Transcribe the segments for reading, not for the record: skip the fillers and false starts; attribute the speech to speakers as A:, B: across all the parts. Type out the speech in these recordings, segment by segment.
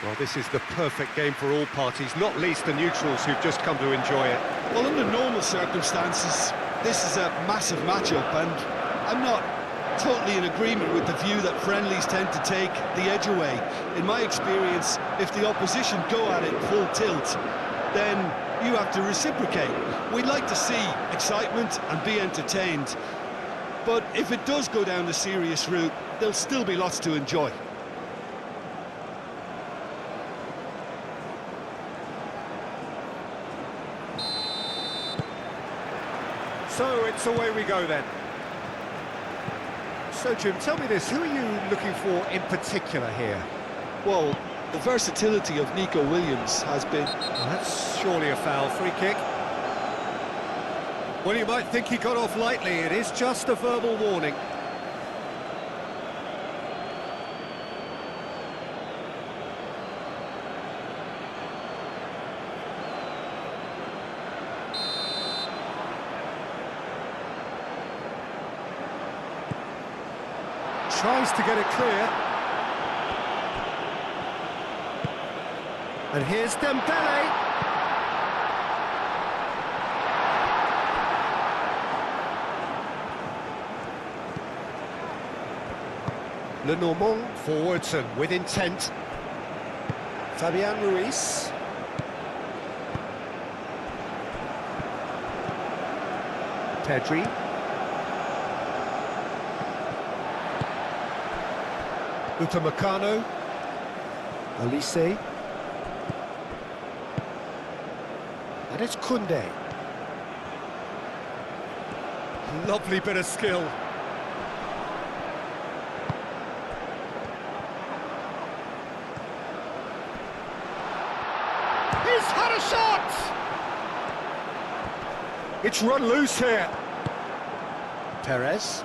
A: Well, this is the perfect game for all parties, not least the neutrals who've just come to enjoy it.
B: Well, under normal circumstances, this is a massive matchup, and I'm not totally in agreement with the view that friendlies tend to take the edge away. In my experience, if the opposition go at it full tilt, then you have to reciprocate. We'd like to see excitement and be entertained, but if it does go down the serious route, there'll still be lots to enjoy.
A: So it's away we go then. So Jim, tell me this, who are you looking for in particular here?
B: Well, the versatility of Nico Williams has been...
A: Well, that's surely a foul, free kick. Well, you might think he got off lightly, it is just a verbal warning. Tries to get it clear. And here's Dembele. Lenormand forwards and with intent. Fabian Ruiz. Pedri. Upamecano, Elise, and it's Koundé. Lovely bit of skill. He's had a shot! It's run loose here. Perez,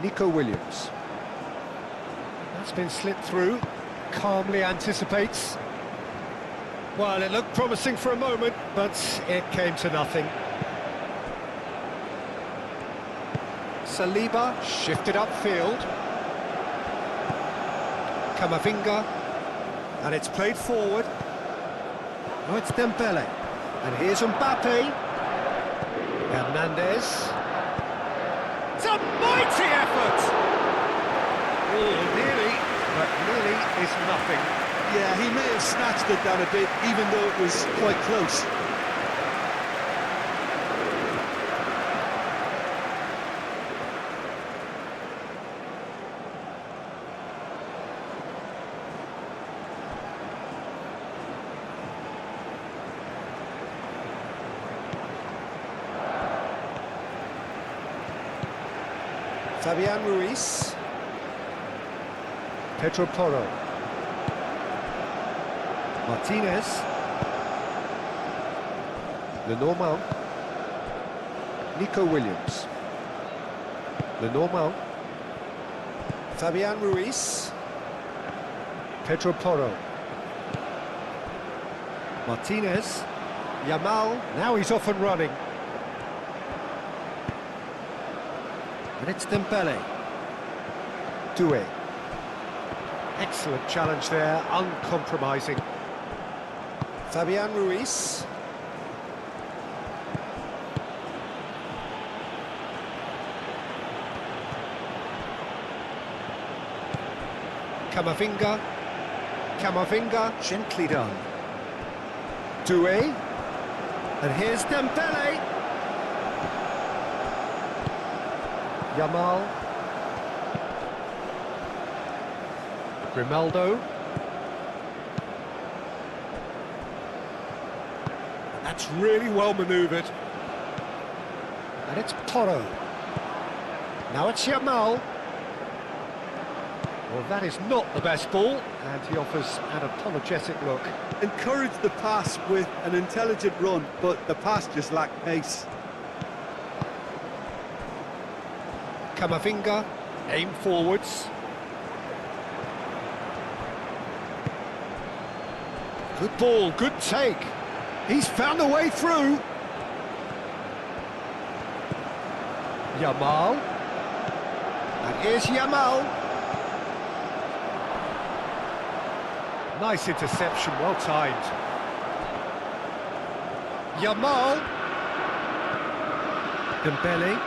A: Nico Williams. That's been slipped through, calmly anticipates. Well, it looked promising for a moment, but it came to nothing. Saliba shifted upfield. Camavinga, and it's played forward. Oh, it's Dembele, and here's Mbappe. Hernandez. It's a mighty effort! Oh, nearly, but nearly is nothing.
B: Yeah, he may have snatched it down a bit, even though it was quite close.
A: Fabian Ruiz. Pedro Porro. Martinez. Lenormand. Nico Williams. Lenormand. Fabian Ruiz. Pedro Porro. Martinez. Yamal. Now he's off and running. And it's Dembele. Doué. Excellent challenge there, uncompromising. Fabian Ruiz. Camavinga. Camavinga, gently done. Doué. And here's Dembele. Yamal. Grimaldo. That's really well manoeuvred. And it's Porro. Now it's Yamal. Well, that is not the best ball, and he offers an apologetic look.
B: Encouraged the pass with an intelligent run, but the pass just lacked pace.
A: Camavinga, aim forwards. Good ball, good take. He's found a way through. Yamal. And here's Yamal. Nice interception, well timed. Yamal. Dembele.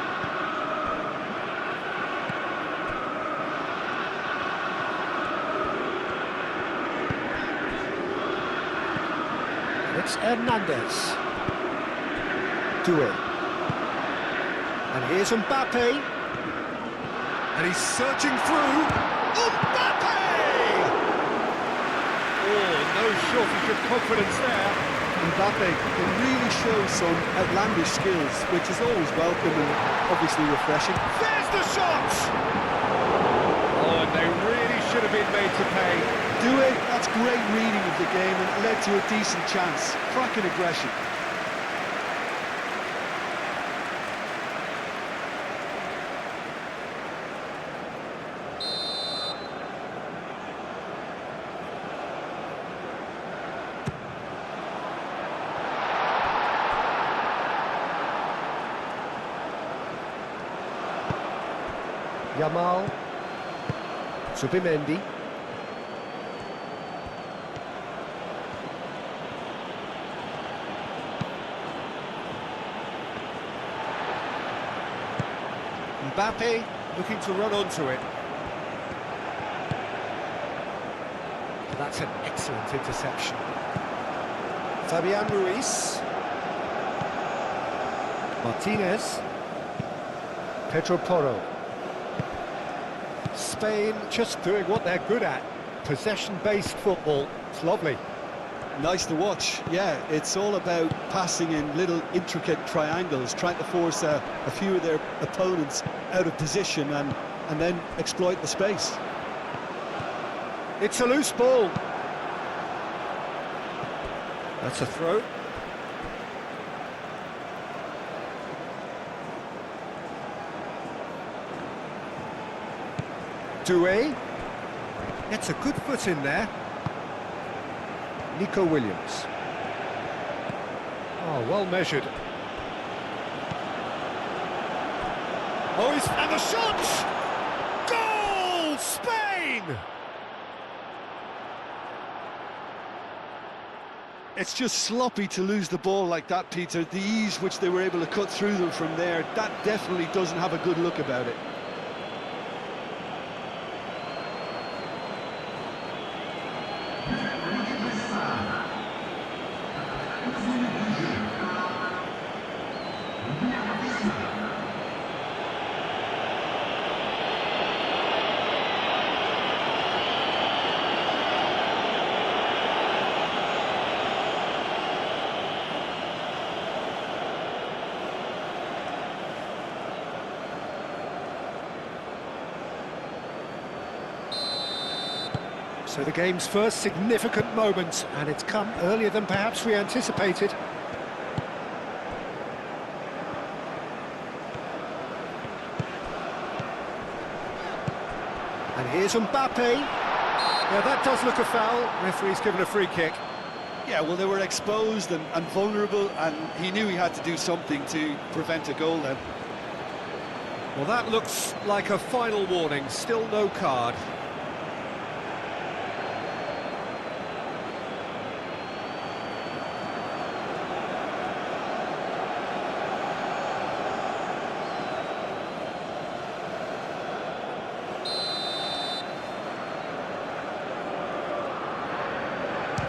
A: It's Hernandez. Doué. And here's Mbappe. And he's searching through. Mbappe! Oh, no shortage of confidence there.
B: Mbappe can really show some outlandish skills, which is always welcome and obviously refreshing.
A: There's the shot! Oh, and they really should have been made to pay.
B: Doué, that's great reading of the game and it led to a decent chance. Cracking aggression.
A: Yamal. Subimendi. Mbappe looking to run onto it. That's an excellent interception. Fabian Ruiz. Martinez. Pedro Porro. Spain just doing what they're good at. Possession-based football. It's lovely.
B: Nice to watch, yeah. It's all about passing in little intricate triangles, trying to force a few of their opponents out of position and then exploit the space.
A: It's a loose ball. That's a throw. Doué. Gets a good foot in there. Nico Williams. Oh, well measured. Oh, and the shot! Goal! Spain!
B: It's just sloppy to lose the ball like that, Peter. The ease which they were able to cut through them from there, that definitely doesn't have a good look about it.
A: So the game's first significant moment, and it's come earlier than perhaps we anticipated. And here's Mbappe. Now that does look a foul. Referee's given a free kick.
B: Yeah, well, they were exposed and vulnerable, and he knew he had to do something to prevent a goal then.
A: Well, that looks like a final warning. Still no card.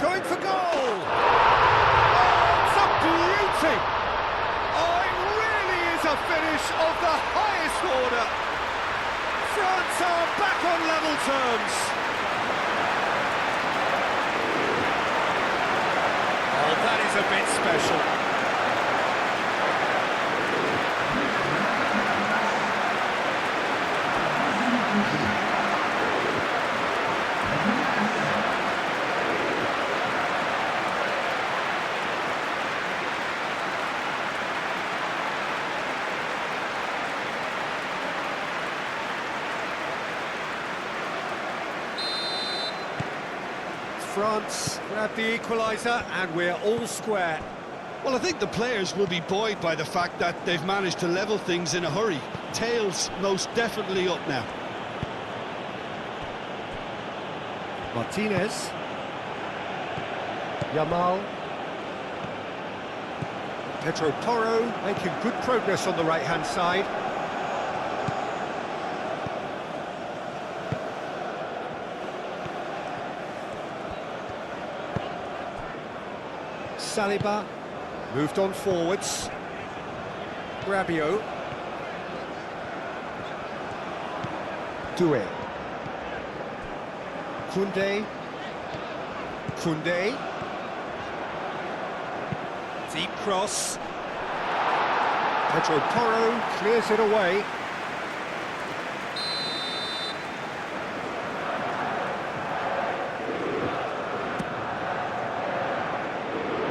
A: Going for goal! Oh, it's a beauty! Oh, it really is a finish of the highest order! France are back on level terms! Oh, that is a bit special. France grab the equaliser and we're all square.
B: Well, I think the players will be buoyed by the fact that they've managed to level things in a hurry. Tails most definitely up now.
A: Martinez. Yamal. Pedro Porro making good progress on the right-hand side. Saliba moved on forwards. Rabiot. Doué. Koundé. Koundé. Deep cross. Pedro Porro clears it away.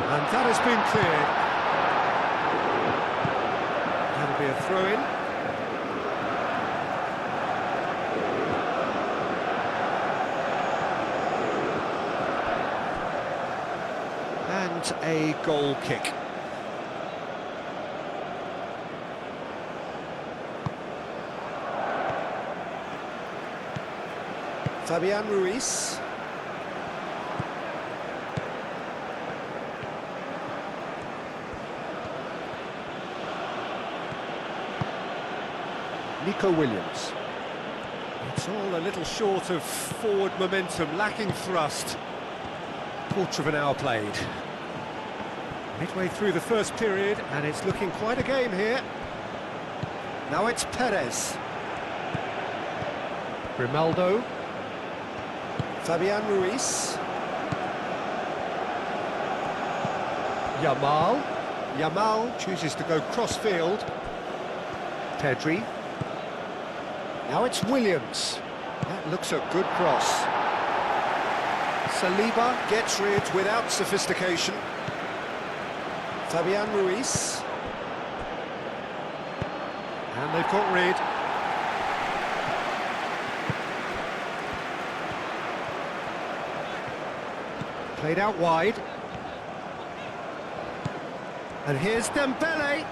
A: And that has been cleared. That'll be a throw-in. And a goal kick. Fabian Ruiz. Nico Williams. It's all a little short of forward momentum, lacking thrust. Quarter of an hour played. Midway through the first period, and it's looking quite a game here. Now it's Perez. Grimaldo. Fabian Ruiz. Yamal. Yamal chooses to go cross-field. Pedri. Now it's Williams. That looks a good cross. Saliba gets rid without sophistication. Fabian Ruiz. And they've got rid. Played out wide. And here's Dembele.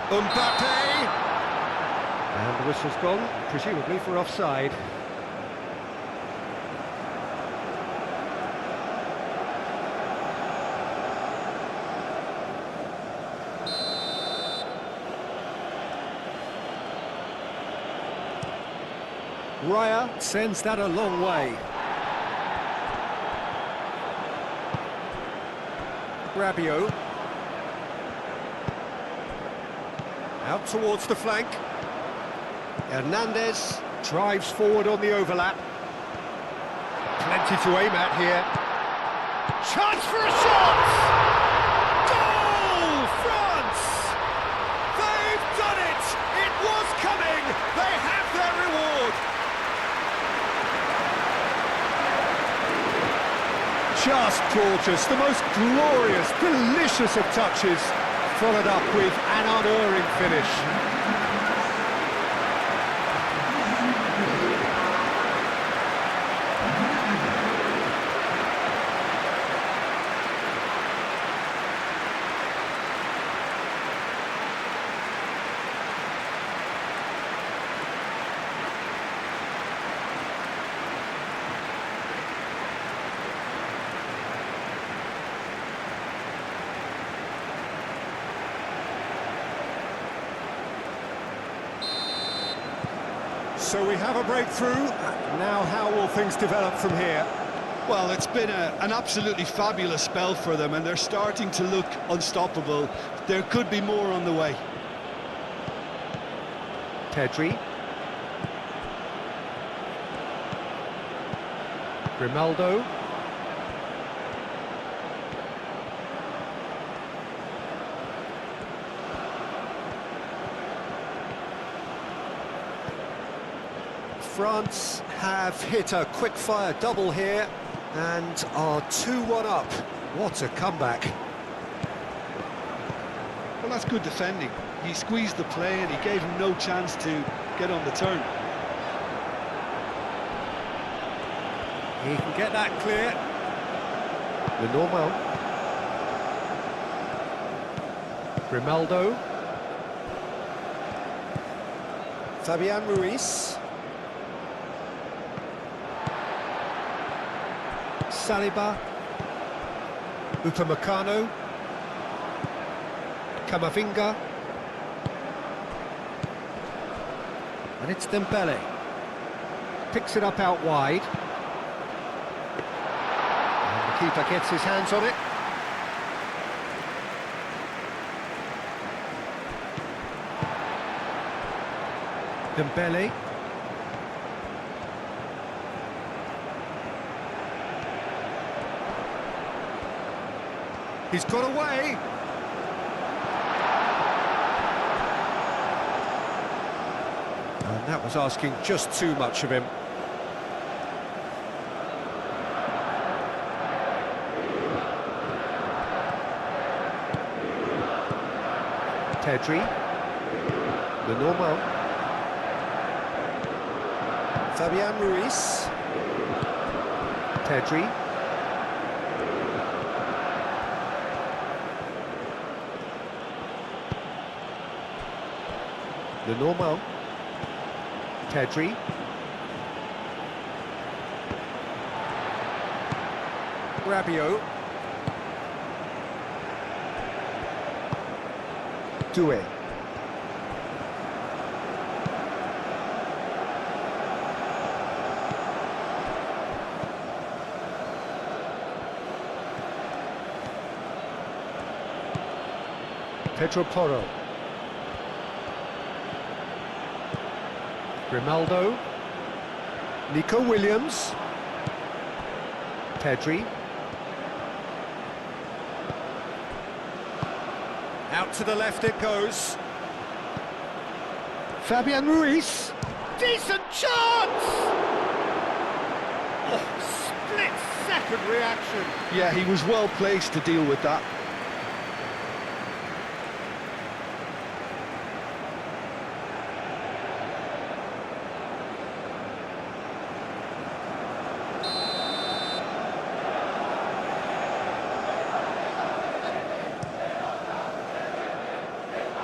A: Mbappe! And the whistle's gone, presumably for offside. Raya sends that a long way. Rabiot. Out towards the flank. Hernandez drives forward on the overlap. Plenty to aim at here. Chance for a shot! Goal, France! They've done it! It was coming! They have their reward! Just gorgeous, the most glorious, delicious of touches, followed up with an unerring finish. So we have a breakthrough. Now how will things develop from here?
B: Well, it's been an absolutely fabulous spell for them, and they're starting to look unstoppable. There could be more on the way.
A: Pedri. Grimaldo. France have hit a quick-fire double here and are 2-1 up. What a comeback.
B: Well, that's good defending. He squeezed the play and he gave him no chance to get on the turn.
A: He can get that clear. Lenormand. Grimaldo. Saliba. Upamecano. Camavinga. And it's Dembele. Picks it up out wide. And the keeper gets his hands on it. Dembele. He's got away. And that was asking just too much of him. Pedri. The normal. Fabian Ruiz. Pedri. The normal. Pedri. Rabiot. Doué. Pedro Porro. Grimaldo. Nico Williams. Pedri. Out to the left it goes. Fabian Ruiz. Decent chance! Oh, split-second reaction.
B: Yeah, he was well placed to deal with that.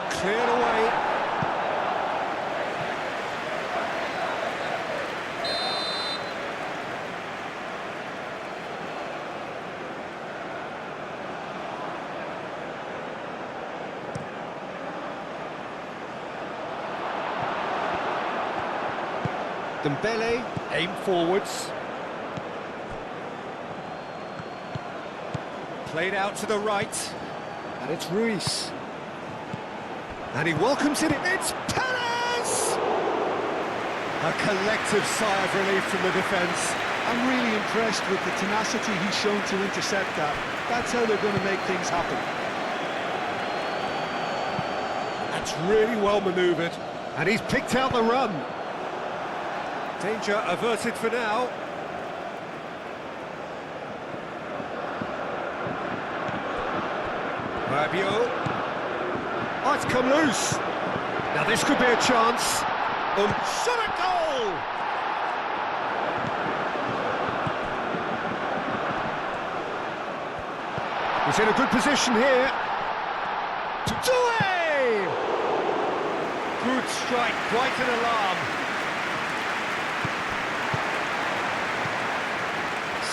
A: Cleared away. Dembele, aim forwards. Played out to the right. And it's Ruiz. And he welcomes it in. It's Perez! A collective sigh of relief from the defence.
B: I'm really impressed with the tenacity he's shown to intercept that. That's how they're going to make things happen.
A: That's really well manoeuvred. And he's picked out the run. Danger averted for now. Rabiot. Oh, it's come loose. Now this could be a chance. Shot a goal! He's in a good position here. Doué! Good strike, quite an alarm.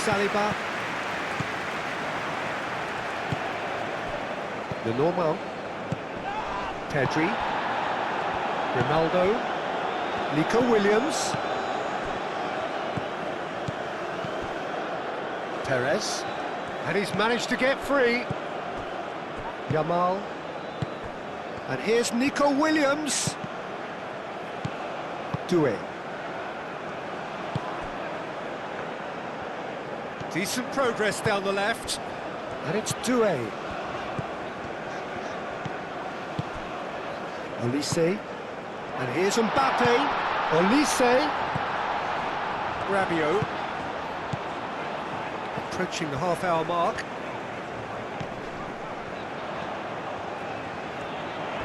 A: Saliba. The normal. Pedri. Grimaldo. Nico Williams. Perez. And he's managed to get free. Yamal. And here's Nico Williams. Doué. Decent progress down the left. And it's Doué. Olise. And here's Mbappe. Olise. Rabiot. Approaching the half-hour mark.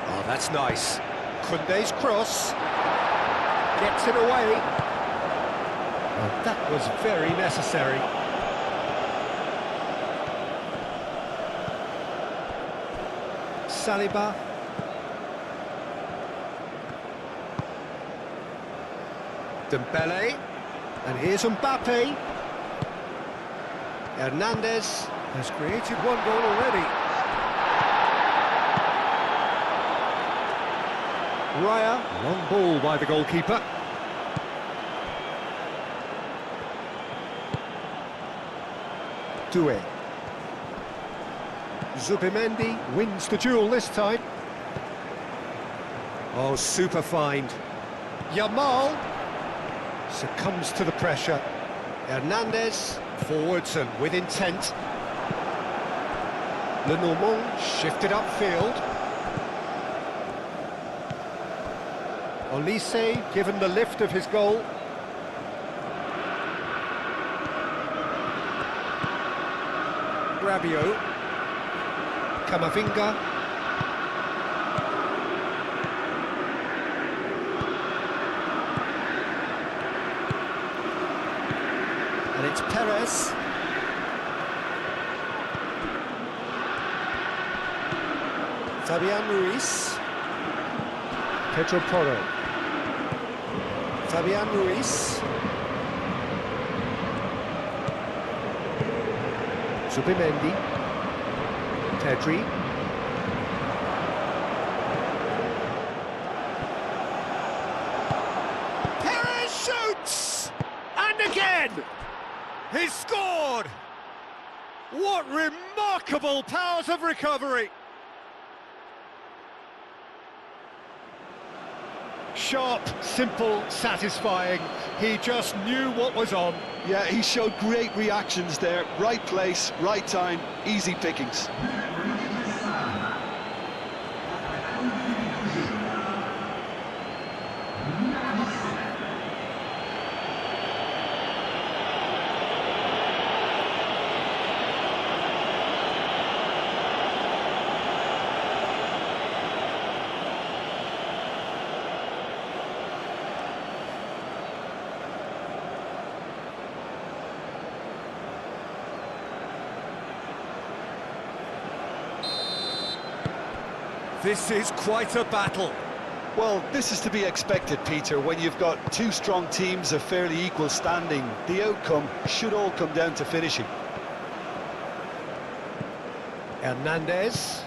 A: Oh, that's nice. Koundé's cross. Gets it away. Oh, that was very necessary. Saliba. Dembele. And here's Mbappe. Hernandez has created one goal already. Raya, long ball by the goalkeeper. Doué. Zubimendi wins the duel this time. Oh, super find. Yamal succumbs to the pressure. Hernandez forwards and with intent. Lenormand shifted upfield. Olise given the lift of his goal. Rabiot. Camavinga. And it's Perez. Fabian Ruiz. Pedro Porro. Fabian Ruiz. Zubimendi. Pedri. Perez shoots! And again! He's scored! What remarkable powers of recovery! Sharp, simple, satisfying. He just knew what was on.
B: Yeah, he showed great reactions there. Right place, right time, easy pickings.
A: This is quite a battle.
B: Well, this is to be expected, Peter. When you've got two strong teams of fairly equal standing, the outcome should all come down to finishing.
A: Hernandez.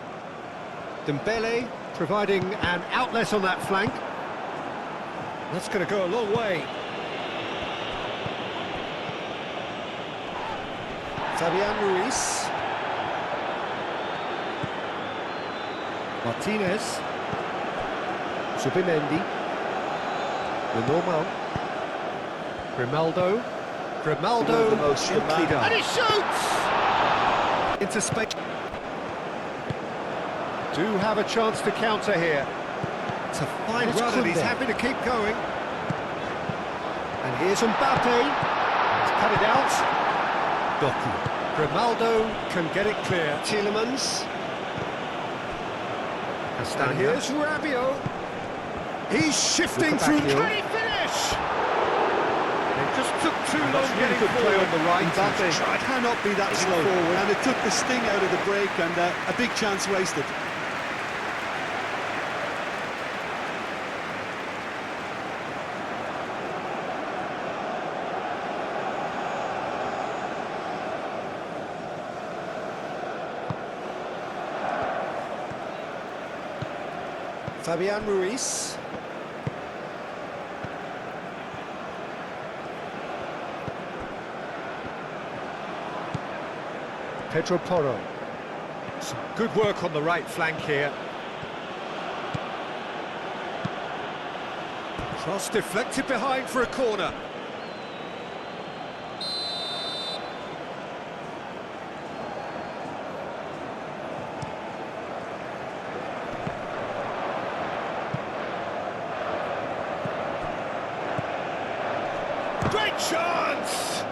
A: Dembele providing an outlet on that flank. That's going to go a long way. Fabian Ruiz. Martinez. Zubimendi. Lenormand. Grimaldo. Grimaldo.
B: The most
A: gently done.
B: And
A: he shoots! Into space. Do have a chance to counter here. It's a fine run and he's happy to keep going. And here's Mbappe. He's cut it out. Doku. Grimaldo can get it clear. Tielemans. And here's Rabiot. He's shifting through. Can he finish? It just took too long getting good play on the right.
B: Mbappe cannot be that slow. Forward. And it took the sting out of the break and a big chance wasted.
A: Fabian Ruiz. Pedro Porro. Some good work on the right flank here. Cross deflected behind for a corner. Great chance!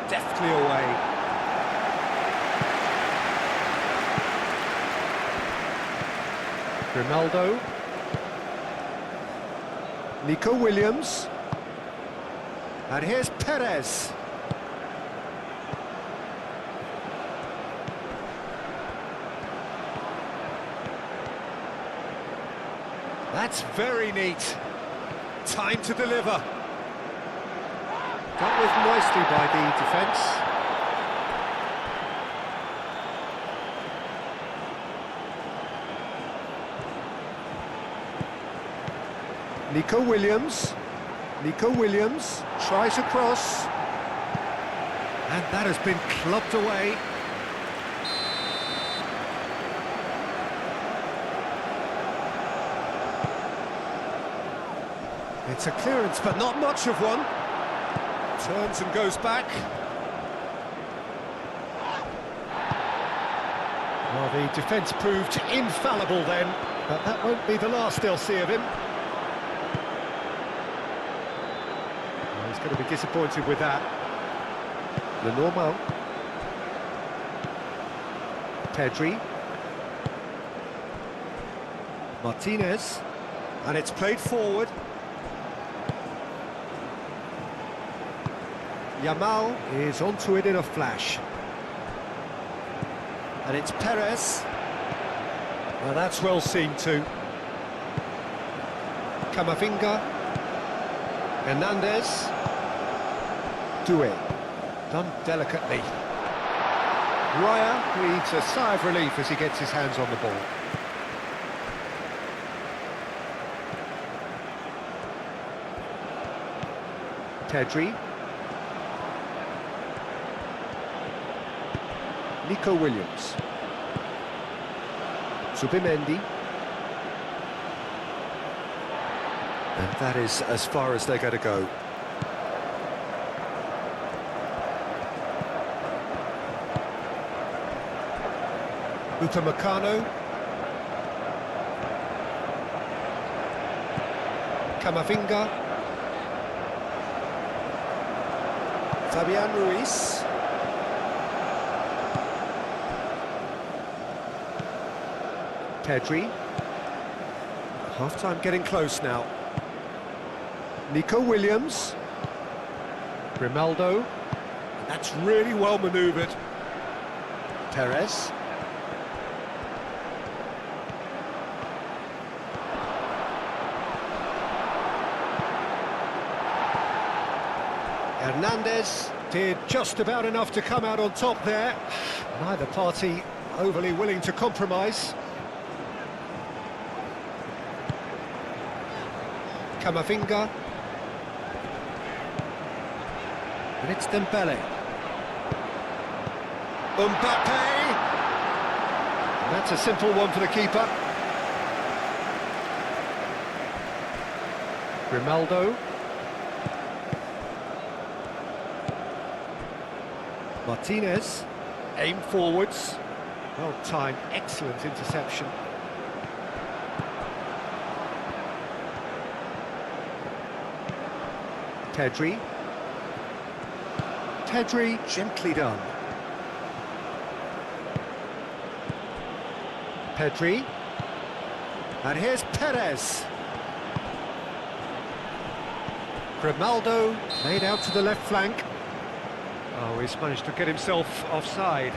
A: Deftly away. Grimaldo. Nico Williams. And here's Perez. That's very neat. Time to deliver. Dealt with nicely by the defence. Nico Williams. Nico Williams tries a cross. And that has been clubbed away. It's a clearance, but not much of one. Turns and goes back. Well, the defence proved infallible then, but that won't be the last they'll see of him. Well, he's going to be disappointed with that. Le Normand. Pedri. Martinez. And it's played forward. Yamal is onto it in a flash. And it's Perez. Well, that's well seen too. Camavinga. Hernandez. Doué. Done delicately. Raya breathes a sigh of relief as he gets his hands on the ball. Pedri. Nico Williams. Zubimendi. And that is as far as they're going to go. Upamecano. Camavinga. Fabian Ruiz. Pedri. Half-time getting close now. Nico Williams. Grimaldo. That's really well manoeuvred. Perez. Hernandez did just about enough to come out on top there. Neither party overly willing to compromise. Camavinga. And it's Dembele. Mbappe! And that's a simple one for the keeper. Grimaldo. Martinez. Aim forwards. Well timed, excellent interception. Pedri. Pedri, gently done. Pedri. And here's Perez. Grimaldo, laid out to the left flank. Oh, he's managed to get himself offside.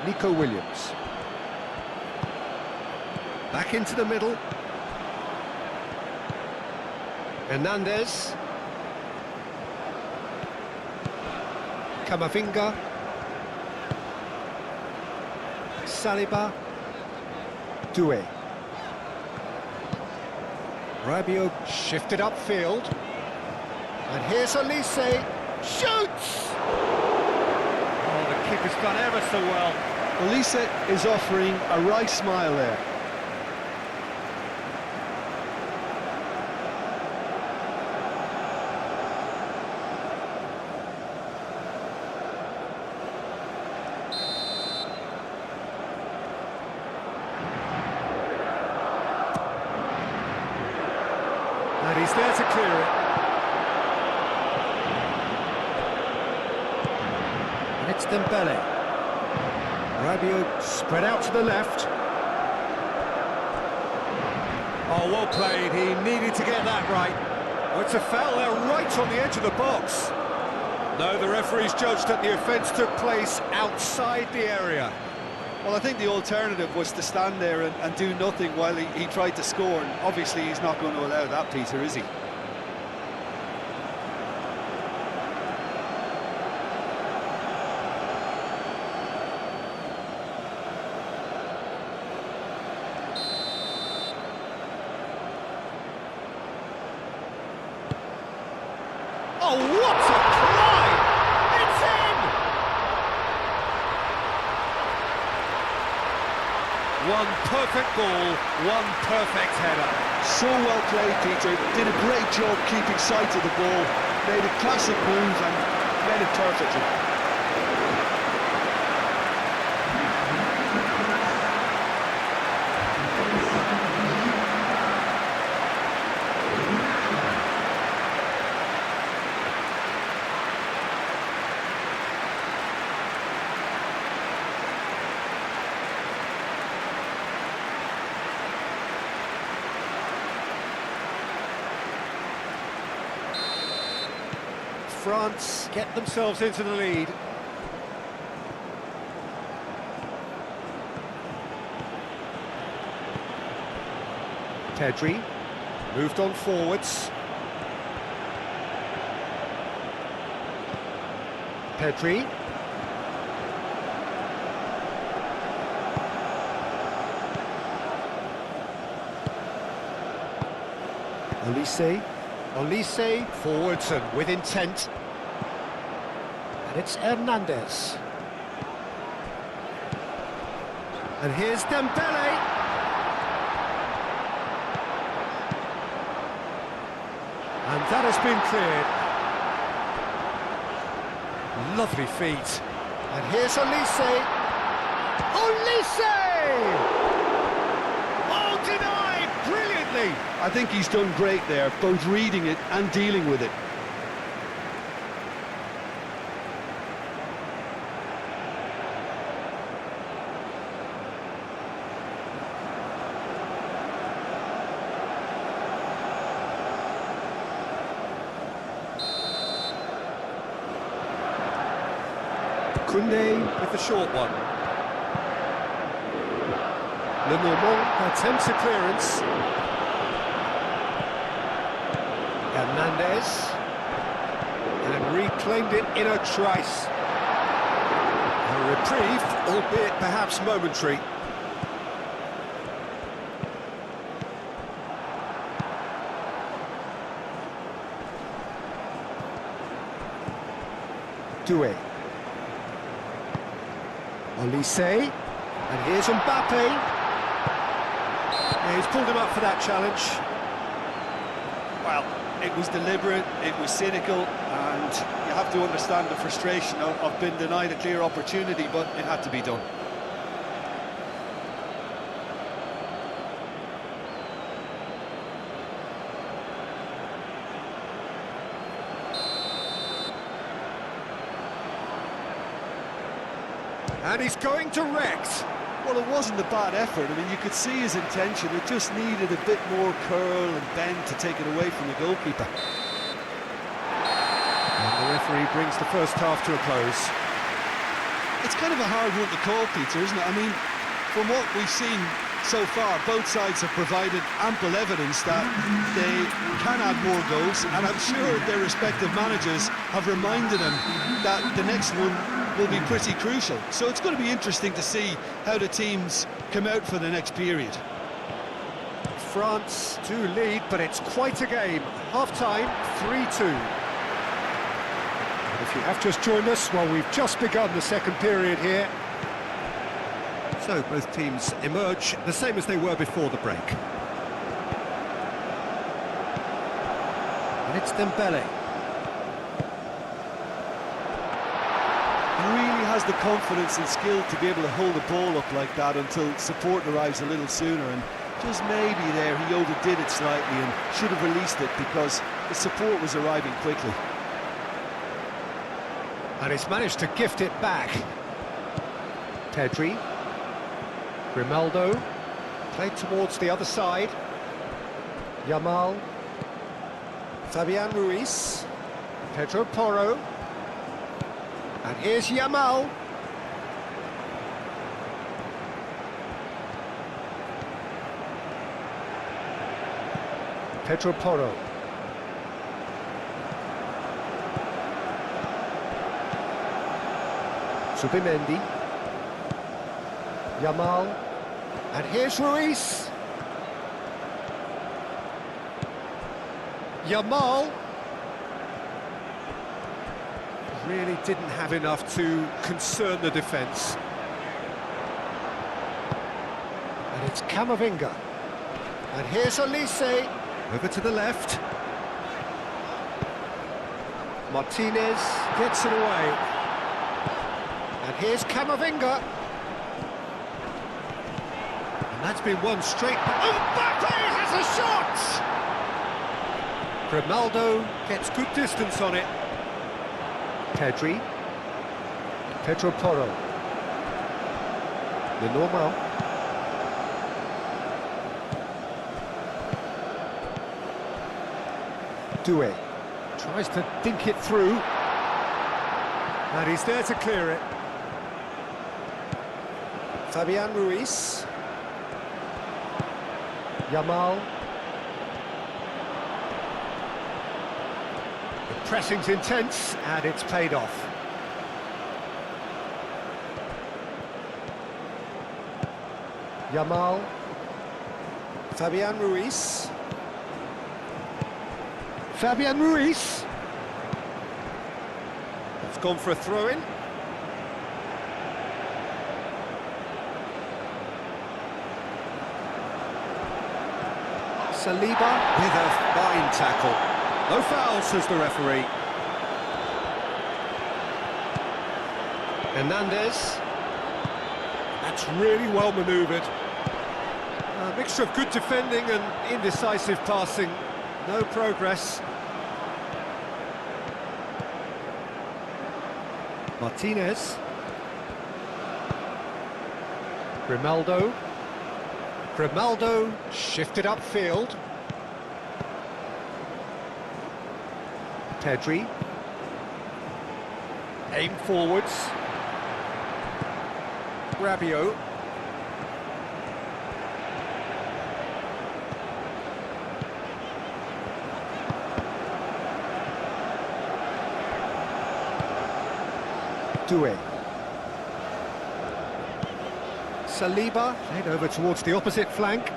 A: Nico Williams. Back into the middle. Hernandez. Camavinga. Saliba. Doué. Rabiot shifted upfield. And here's Olise. Shoots! Oh, the keeper's done ever so well.
B: Olise is offering a wry smile there.
A: And he's there to clear it. And it's Dembele. Rabiot spread out to the left. Oh, well played. He needed to get that right. Oh, it's a foul there right on the edge of the box. No, the referee's judged that the offence took place outside the area.
B: Well, I think the alternative was to stand there and do nothing while he tried to score, and obviously he's not going to allow that, Peter, is he?
A: Oh, what a climb! It's in! One perfect ball, one perfect header.
B: So well played, Peter. Did a great job keeping sight of the ball. Made a classic move and made it perfectly.
A: France get themselves into the lead. Pedri moved on forwards. Pedri. Olise forwards and with intent. And it's Hernandez. And here's Dembele. And that has been cleared. Lovely feet. And here's Olise. Olise! Oh, denied brilliantly.
B: I think he's done great there, both reading it and dealing with it.
A: Koundé with the short one. Lenormand attempts a clearance. Hernandez. And reclaimed it in a trice. A reprieve, albeit perhaps momentary. Doué. Olise, and here's Mbappe. Yeah, he's pulled him up for that challenge.
B: Well, it was deliberate, it was cynical, and you have to understand the frustration of being denied a clear opportunity, but it had to be done.
A: And he's going direct.
B: Well, it wasn't a bad effort. I mean, you could see his intention. It just needed a bit more curl and bend to take it away from the goalkeeper.
A: And the referee brings the first half to a close.
B: It's kind of a hard one to call, Peter, isn't it? I mean, from what we've seen so far, both sides have provided ample evidence that they can add more goals, and I'm sure their respective managers have reminded them that the next one will be pretty crucial. So it's going to be interesting to see how the teams come out for the next period.
A: France do lead, but it's quite a game. Half-time, 3-2. If you have just joined us, well, we've just begun the second period here. So both teams emerge the same as they were before the break. And it's Dembele.
B: Really has the confidence and skill to be able to hold the ball up like that until support arrives a little sooner, and just maybe there he overdid it slightly and should have released it because the support was arriving quickly.
A: And he's managed to gift it back. Pedri. Grimaldo. Played towards the other side. Yamal. Fabian Ruiz. Pedro Porro. And here's Yamal. Pedro Porro. Subimendi. Yamal. And here's Ruiz. Yamal. Really didn't have enough to concern the defence. And it's Camavinga. And here's Elise. Over to the left. Martinez gets it away. And here's Camavinga. And that's been one straight. Mbappe has a shot! Grimaldo gets good distance on it. Pedri. Pedro Porro. The normal. Doué tries to dink it through. And he's there to clear it. Fabian Ruiz. Yamal. The pressing's intense, and it's paid off. Yamal. Fabian Ruiz. Fabian Ruiz. It's gone for a throw-in. Saliba with a fine tackle. No foul, says the referee. Hernandez. That's really well manoeuvred. A mixture of good defending and indecisive passing. No progress. Martinez. Grimaldo. Grimaldo shifted upfield. Pedri. Aim forwards. Rabiot. Doué. Saliba played over towards the opposite flank.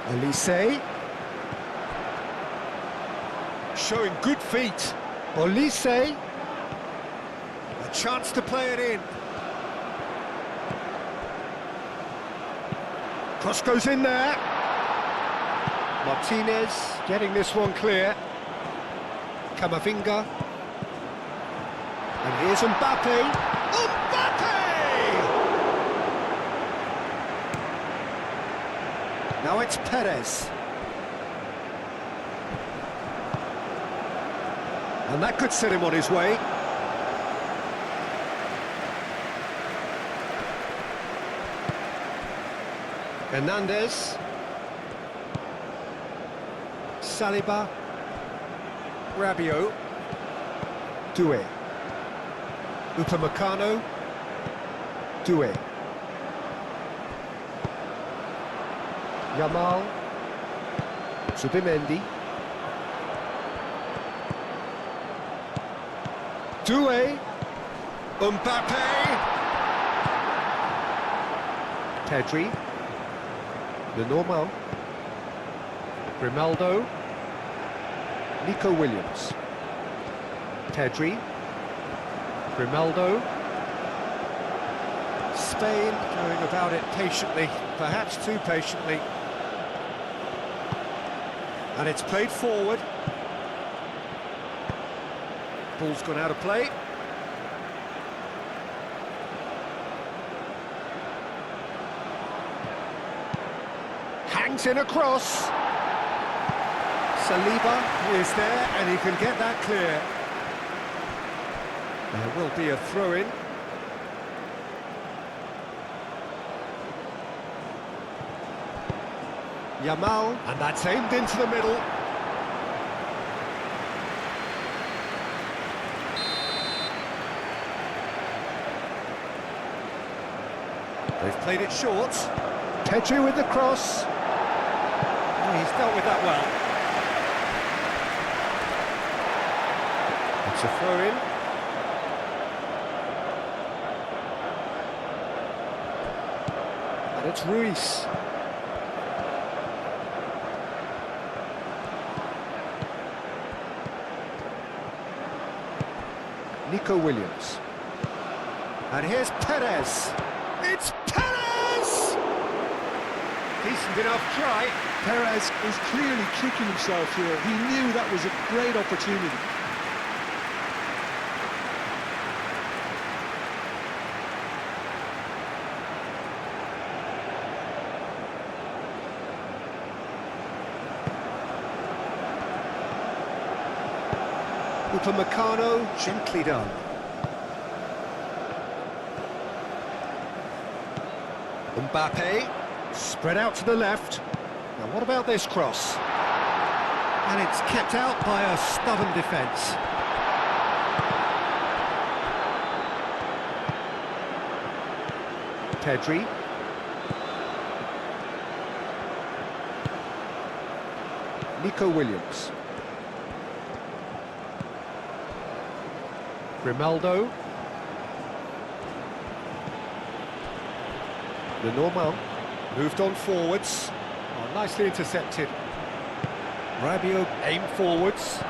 A: Elise. Showing good feet. Elise. A chance to play it in. Cross goes in there. Martinez getting this one clear. Camavinga. And here's Mbappe. Mbappe! Now it's Perez. And that could set him on his way. Hernandez. Saliba. Rabiot. Doué. Upamecano. Doué. Yamal. Subimendi. Doué. Mbappe. Pedri. The normal. Grimaldo. Nico Williams. Pedri. Grimaldo. Spain going about it patiently, perhaps too patiently. And it's played forward. Ball's gone out of play. Hangs in a cross. Saliba is there and he can get that clear. There will be a throw-in. Yamal, and that's aimed into the middle. They've played it short. Pedri with the cross. Oh, he's dealt with that well. It's a throw-in. And it's Ruiz. Nico Williams. And here's Perez. It's Perez! Decent enough try.
B: Perez is clearly kicking himself here. He knew that was a great opportunity.
A: Upamecano, gently done. Mbappe, spread out to the left. Now what about this cross? And it's kept out by a stubborn defence. Pedri. Nico Williams. Grimaldo. The normal moved on forwards. Oh, nicely intercepted. Rabiot aimed forwards.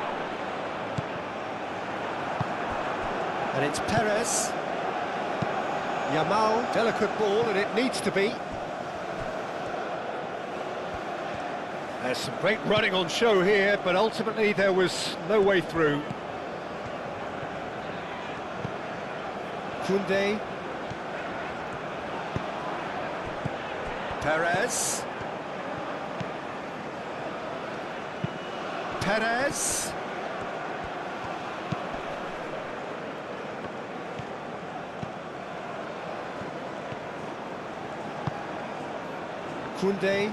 A: And it's Perez. Yamal, delicate ball, and it needs to be. There's some great running on show here, but ultimately there was no way through. Koundé. Perez. Perez. Koundé.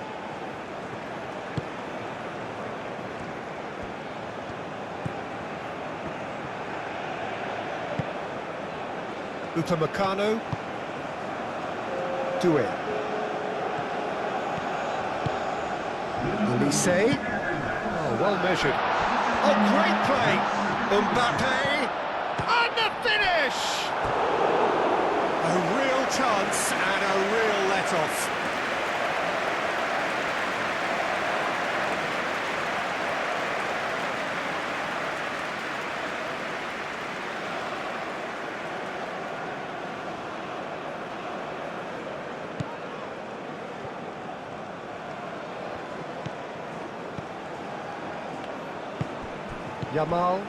A: Upamecano. Doué. Olise. Oh, well measured. Oh, great play! Mbappe. And the finish! A real chance and a real let-off. Yamal.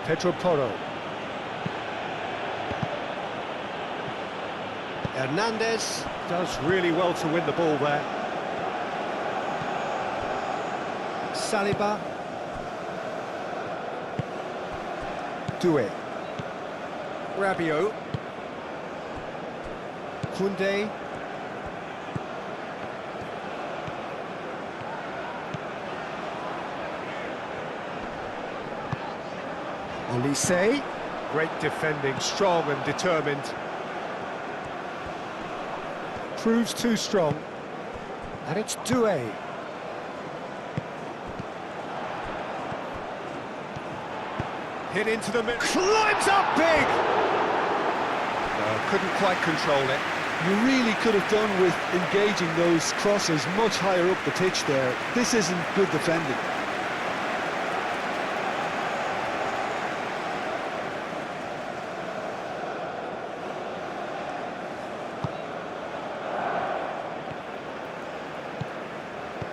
A: Pedro Porro. Hernandez does really well to win the ball there. Saliba. Doué. Rabiot. Koundé. Olise. Great defending, strong and determined. Proves too strong. And it's Doué. Hit into the middle. Climbs up big! No, couldn't quite control it.
B: You really could have done with engaging those crosses much higher up the pitch there. This isn't good defending.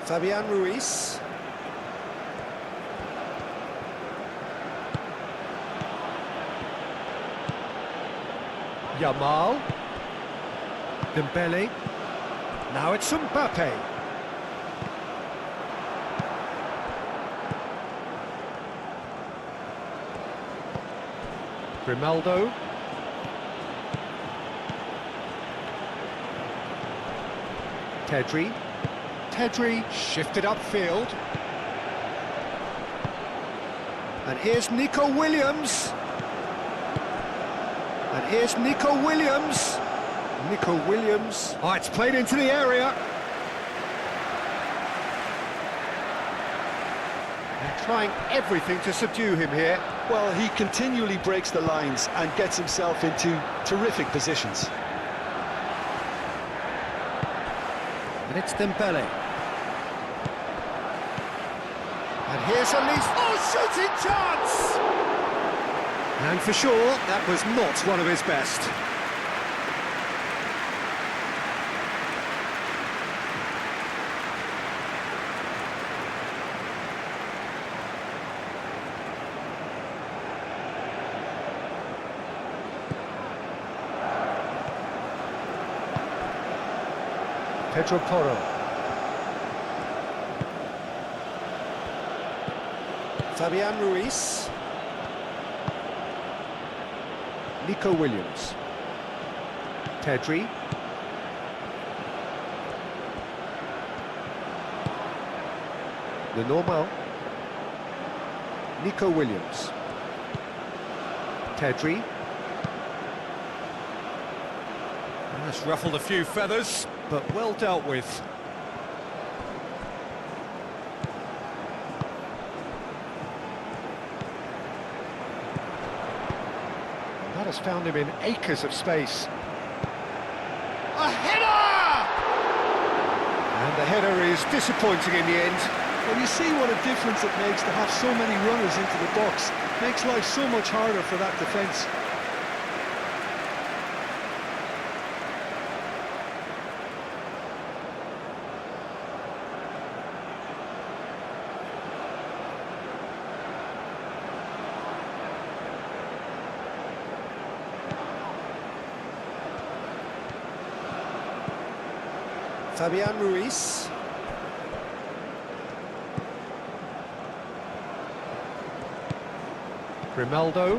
A: Fabian Ruiz. Yamal. Dembele. Now it's Mbappe. Grimaldo. Pedri. Pedri shifted upfield. And here's Nico Williams. And here's Nico Williams. Nico Williams. Oh, it's played into the area. They're trying everything to subdue him here.
B: Well, he continually breaks the lines and gets himself into terrific positions.
A: And it's Dembele. And here's Elise. Oh, shooting chance! And for sure, that was not one of his best. Pedro Porro. Fabian Ruiz. Nico Williams. Pedri. The normal. Nico Williams. Pedri. That's ruffled a few feathers, but well dealt with. That has found him in acres of space. A header! And the header is disappointing in the end.
B: Well, you see what a difference it makes to have so many runners into the box. Makes life so much harder for that defence.
A: Fabian Ruiz. Grimaldo.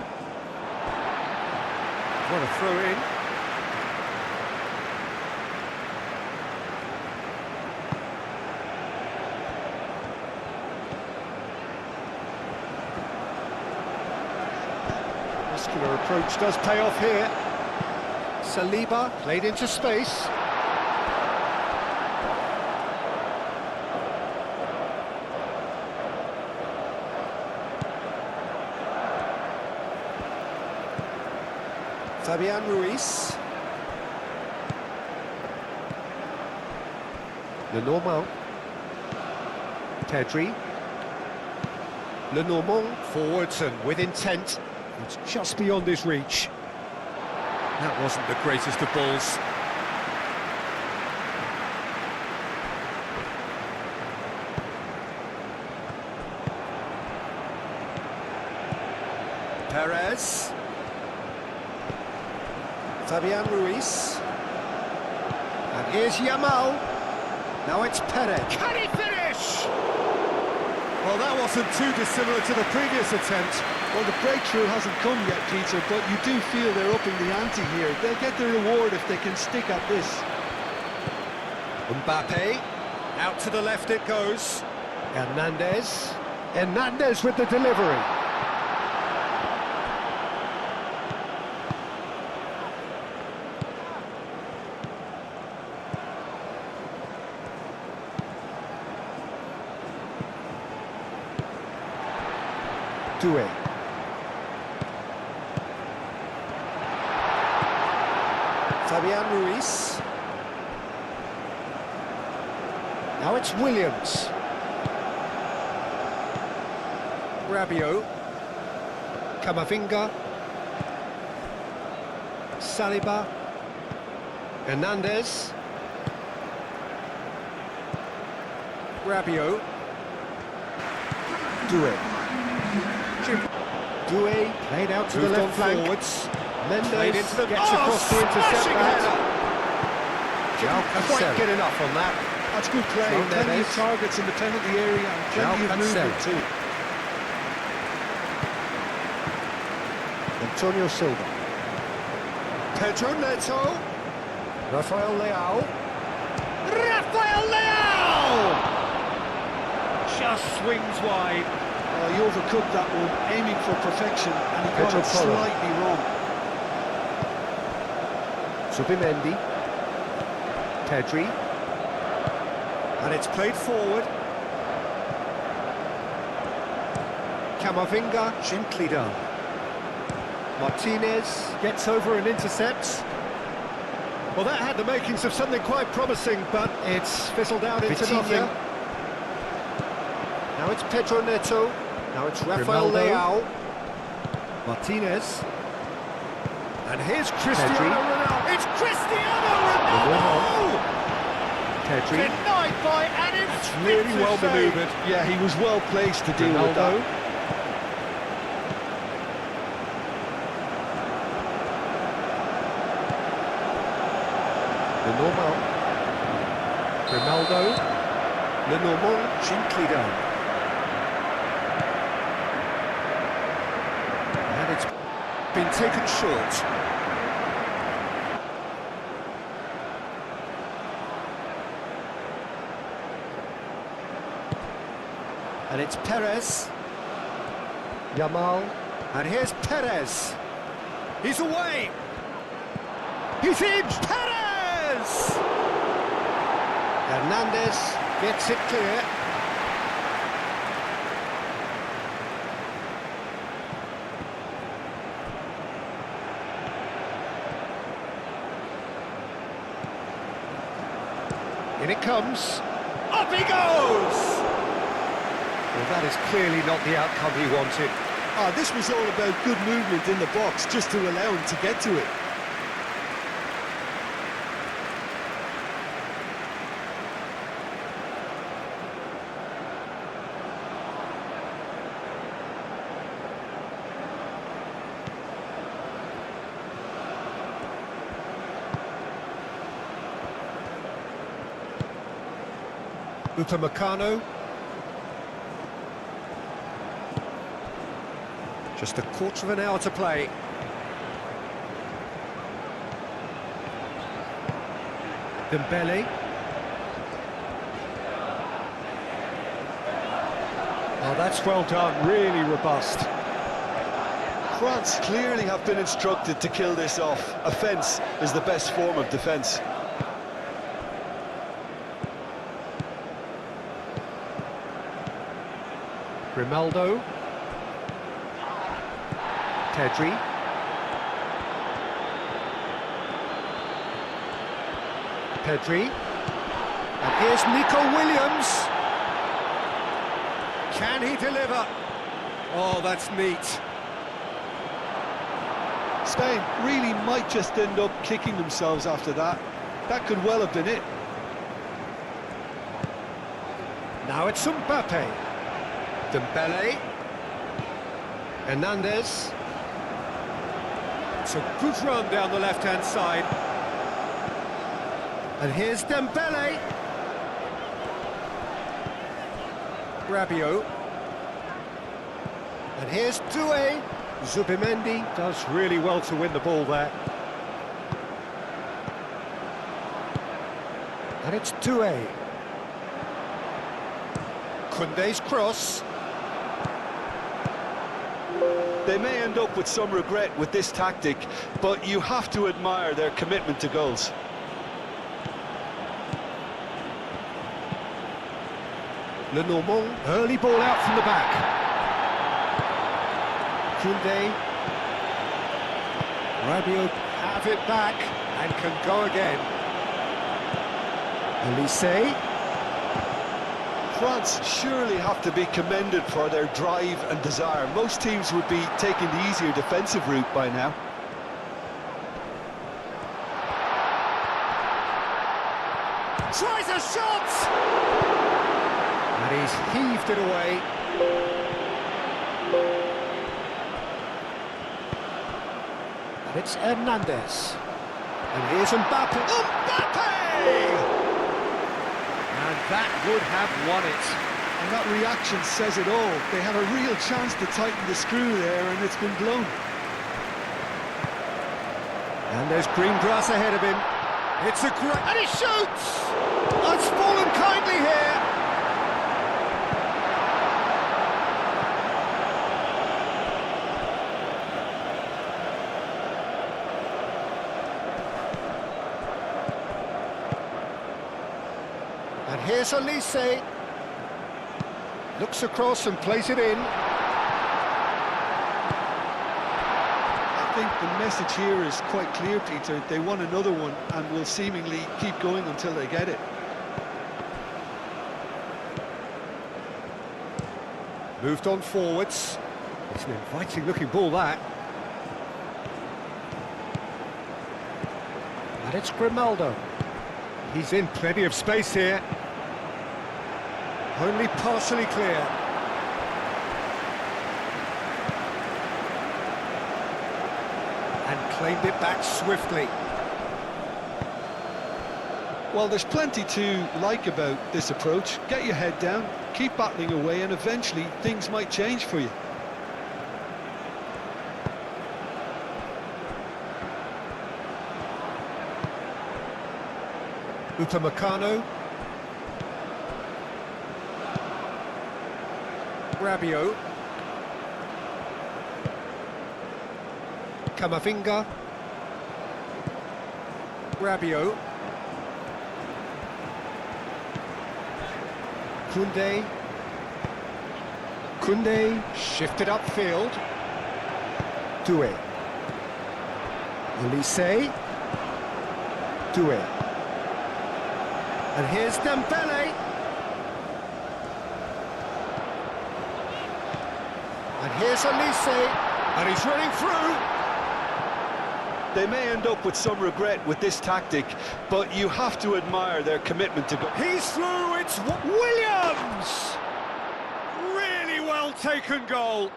A: What a throw in. Muscular approach does pay off here. Saliba played into space. Fabian Ruiz. Lenormand. Pedri. Lenormand forwards and with intent. It's just beyond his reach. That wasn't the greatest of balls. Perez. Fabian Ruiz. And here's Yamal. Now it's Perez. Can he finish? Well, that wasn't too dissimilar to the previous attempt.
B: Well, the breakthrough hasn't come yet, Peter, but you do feel they're upping the ante here. They'll get their reward if they can stick at this.
A: Mbappe. Out to the left it goes. Hernandez. Hernandez with the delivery. Doué. Fabian Ruiz. Now it's Williams. Rabiot. Camavinga. Saliba. Hernandez. Rabiot. Doué. Doué played out to the left flank. Forwards. Mendes into the gets across to intercept that. Can't quite get enough on that.
B: That's good play. Plenty of targets in the penalty area and plenty of movement too.
A: Antonio Silva. Pedro Neto. Rafael Leao. Rafael Leao! Just swings wide.
B: He overcooked that one, aiming for perfection, and he got it slightly wrong.
A: Zubimendi. Pedri. And it's played forward. Camavinga, gently done. Martinez gets over and intercepts. Well, that had the makings of something quite promising, but it's fizzled out into nothing. Now it's Pedro Neto. Now it's Rafael Leao. Martinez. And here's Cristiano Ronaldo. It's Cristiano Ronaldo! Pedri. Denied by an instinctive really well manoeuvred.
B: Yeah, he was well placed to deal with that.
A: Lenormand. Grimaldo. Lenormand, gently done. And it's been taken short. And it's Perez. Yamal. And here's Perez. He's away. He's in. Perez! Hernandez gets it clear. In it comes. Up he goes! Well, that is clearly not the outcome he wanted.
B: This was all about good movement in the box, just to allow him to get to it.
A: Upamecano. Just a quarter of an hour to play. Dembele. Oh, that's well done, really robust.
B: France clearly have been instructed to kill this off. Offence is the best form of defence.
A: Grimaldo. Pedri. Pedri. And here's Nico Williams. Can he deliver? Oh, that's neat.
B: Spain really might just end up kicking themselves after that. That could well have been it.
A: Now it's Mbappe. Dembele. Hernandez. It's a good run down the left-hand side. And here's Dembele. Rabiot. And here's Doué. Zubimendi does really well to win the ball there. And it's Doué. Koundé's cross.
B: They may end up with some regret with this tactic, but you have to admire their commitment to goals.
A: Lenormand, early ball out from the back. Koundé. Rabiot have it back and can go again. Elise.
B: France surely have to be commended for their drive and desire. Most teams would be taking the easier defensive route by now.
A: Tries a shot! And he's heaved it away. And it's Hernandez. And here's Mbappe. Mbappe! And that would have won it.
B: And that reaction says it all. They had a real chance to tighten the screw there, and it's been blown.
A: And there's green grass ahead of him. It's a great... And he shoots! Oh, it's fallen kindly here. here's Elise. Looks across and plays it in.
B: I think the message here is quite clear, Peter. They want another one and will seemingly keep going until they get it.
A: Moved on forwards. It's an inviting looking ball, that. And it's Grimaldo. He's in plenty of space here. Only partially clear. And claimed it back swiftly.
B: Well, there's plenty to like about this approach. Get your head down, keep battling away, and eventually things might change for you.
A: Upamecano. Rabiot. Camavinga. Rabiot. Koundé shifted upfield. Doué. Elise. Doué. And here's Dembele. And here's Elise. And he's running through.
B: They may end up with some regret with this tactic, but you have to admire their commitment to go.
A: He's through, it's Williams! Really well taken goal.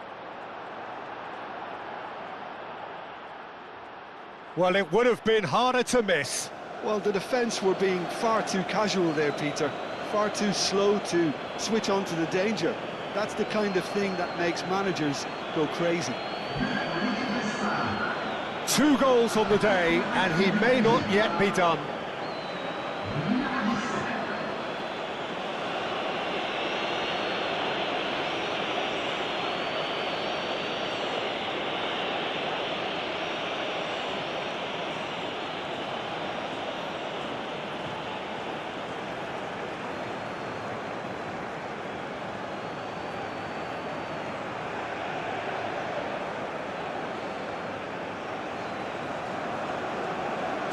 A: Well, it would have been harder to miss.
B: Well, the defence were being far too casual there, Peter. Far too slow to switch on to the danger. That's the kind of thing that makes managers go crazy.
A: 2 goals on the day, and he may not yet be done.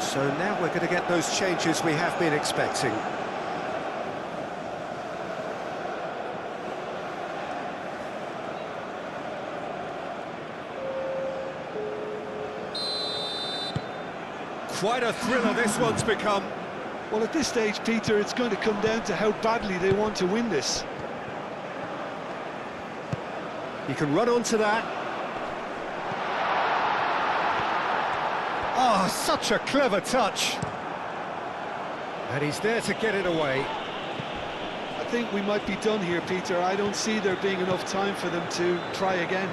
A: So now we're going to get those changes we have been expecting. Quite a thriller this one's become.
B: Well, at this stage, Peter, it's going to come down to how badly they want to win this.
A: He can run onto that. Oh, such a clever touch. And he's there to get it away.
B: I think we might be done here, Peter. I don't see there being enough time for them to try again.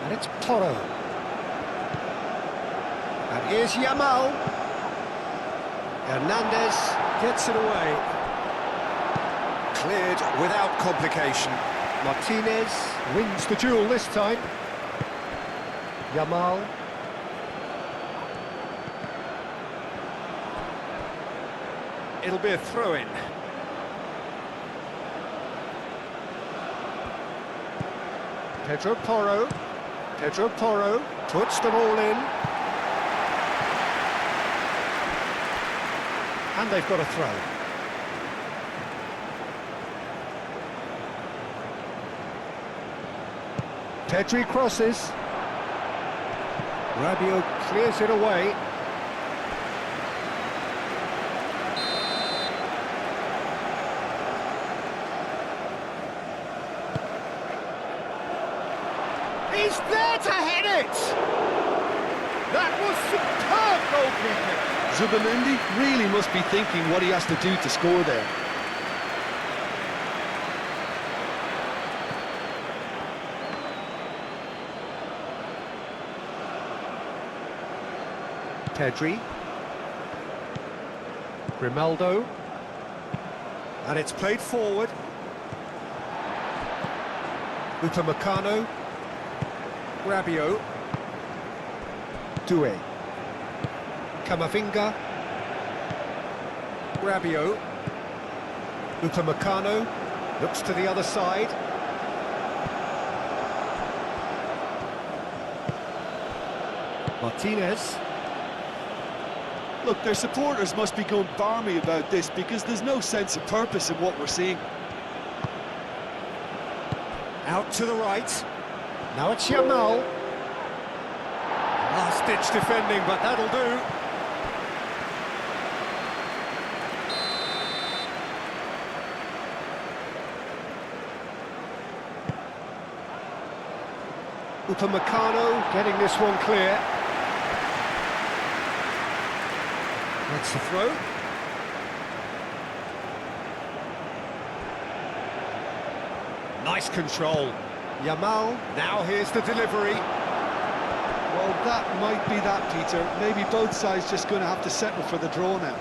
A: And it's Porro. And here's Yamal. Hernandez gets it away. Cleared without complication. Martinez wins the duel this time. Yamal. It'll be a throw-in. Pedro Porro. Pedro Porro puts them all in. And they've got a throw. Pedri crosses. Rabiot clears it away. He's there to head it! That was superb goalkeeping.
B: Zubimendi really must be thinking what he has to do to score there.
A: Pedri. Grimaldo. And it's played forward. Upamecano. Rabiot. Doué. Camavinga. Rabiot. Upamecano. Looks to the other side. Martinez.
B: Look, their supporters must be going barmy about this because there's no sense of purpose in what we're seeing.
A: Out to the right. Now it's Yamal. Last-ditch defending, but that'll do. Upamecano getting this one clear. That's the throw. Nice control. Yamal, now here's the delivery.
B: Well, that might be that, Peter. Maybe both sides just going to have to settle for the draw now.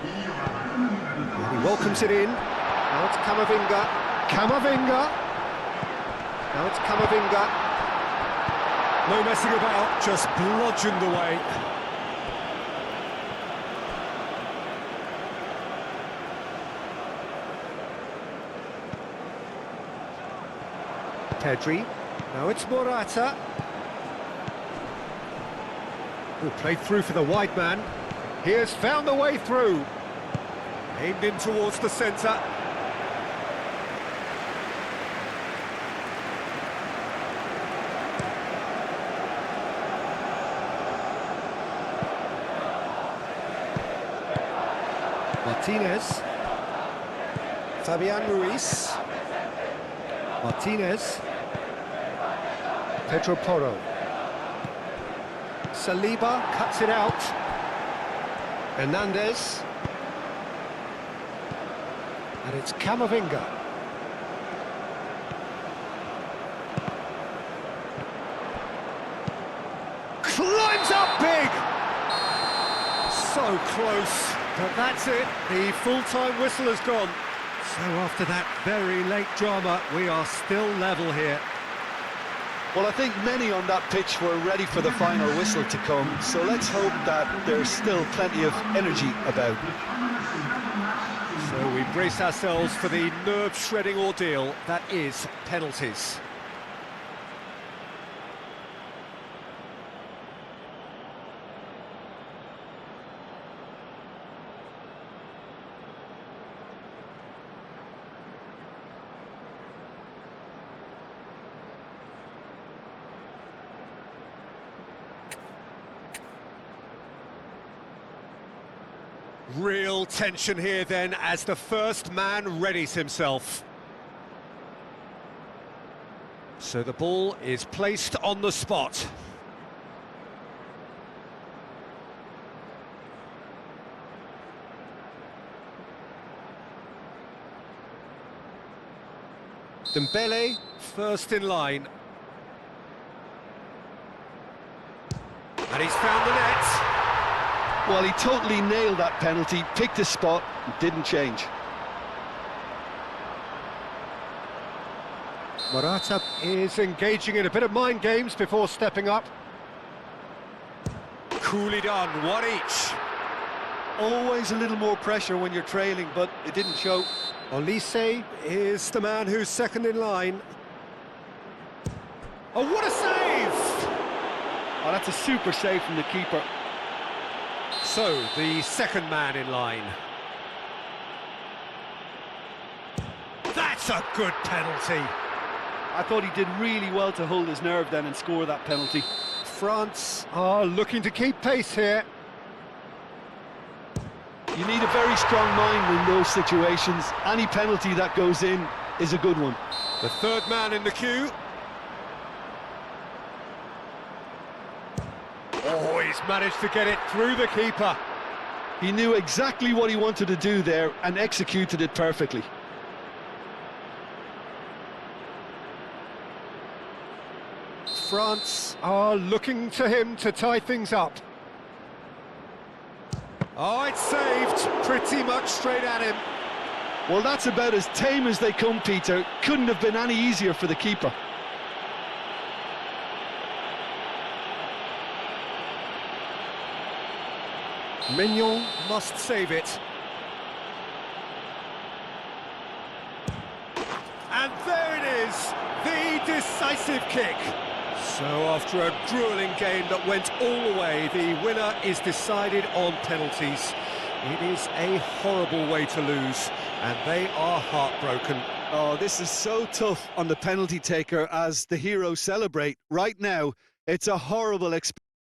A: He welcomes it in. Now it's Camavinga. Camavinga. Now it's Camavinga. No messing about, just bludgeoned away. Pedri. Now it's Morata. Who played through for the wide man. He has found the way through. Aimed in towards the centre. Martinez. Fabian Ruiz. Martinez. Pedro Porro. Saliba cuts it out. Hernandez. And it's Camavinga. Climbs up big! So close, but that's it. The full-time whistle has gone. So after that very late drama, we are still level here.
B: Well, I think many on that pitch were ready for the final whistle to come, so let's hope that there's still plenty of energy about.
A: So we brace ourselves for the nerve-shredding ordeal that is penalties. Real tension here then as the first man readies himself. So the ball is placed on the spot. Dembele, first in line. And he's found the net.
B: Well, he totally nailed that penalty, picked his spot, and didn't change.
A: Morata is engaging in a bit of mind games before stepping up. Coolly done, one each.
B: Always a little more pressure when you're trailing, but it didn't show.
A: Olise is the man who's second in line. Oh, what a save!
B: Oh, that's a super save from the keeper.
A: So, the second man in line. That's a good penalty.
B: I thought he did really well to hold his nerve then and score that penalty.
A: France are looking to keep pace here.
B: You need a very strong mind in those situations. Any penalty that goes in is a good one.
A: The third man in the queue. Oh, he's managed to get it through the keeper.
B: He knew exactly what he wanted to do there and executed it perfectly.
A: France are looking to him to tie things up. Oh, it's saved, pretty much straight at him.
B: Well, that's about as tame as they come, Peter. Couldn't have been any easier for the keeper.
A: Mignon must save it. And there it is, the decisive kick. So after a gruelling game that went all the way, the winner is decided on penalties. It is a horrible way to lose, and they are heartbroken.
B: Oh, this is so tough on the penalty taker as the heroes celebrate. Right now, it's a horrible experience.